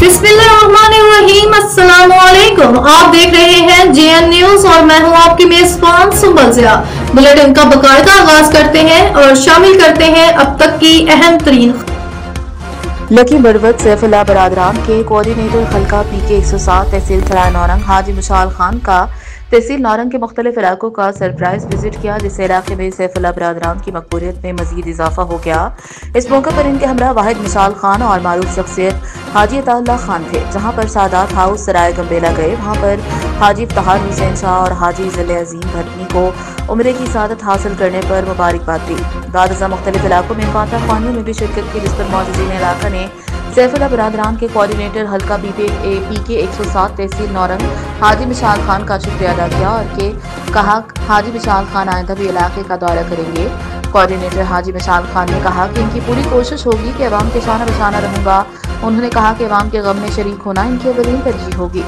बिस्मिल्लाहिर्रहमानिर्रहीम। अस्सलाम वालेकुम। आप देख रहे हैं जेएन न्यूज और मैं हूं आपकी मेजबान सुंबल ज़िया। बुलेटिन का बाकायदा आगाज करते हैं और शामिल करते हैं अब तक की अहम तरीन। लकी बरवत सैफुल्लाह बरादरान के कोऑर्डिनेटर हल्का PK 107 तहसील सराय नौरंग हाजी मुशाल खान का तहसील नौरंग के मुख्तलिफ इलाकों का सरप्राइज विजिट किया, जिससे इलाके में सैफुल्लाह बरादरान की मकबूलियत में मजीद इजाफा हो गया। इस मौके पर इनके हमरा वाहिद मुशाल खान और मारूफ शख्सियत हाजी अताउल्लाह खान थे। जहां पर सादात हाउस सराय गंबेला गए, वहां पर हाजी इफ्तार हुसैन शाह और हाजी ज़िले अजीम भटनी को उम्रे की सादत हासिल करने पर मुबारकबाद दी। बाद मुख्तलिफ इलाकों में फातह खानियों में भी शिरकत की, जिस पर मौजूदीन इलाका ने सैफुल्लाह बरादरान के कोऑर्डिनेटर हल्का PK 107 तहसील नौरंग हाजी मिशाल खान का शुक्रिया अदा किया और कहा हाजी मिशाल खान आइंदा भी इलाके का दौरा करेंगे। कोऑर्डिनेटर हाजी मिशाल खान ने कहा कि इनकी पूरी कोशिश होगी कि अवाम के शाना बशाना रहूंगा। उन्होंने कहा कि अवाम के गम में शरीक होना इनकी अवलीन तरजीह होगी।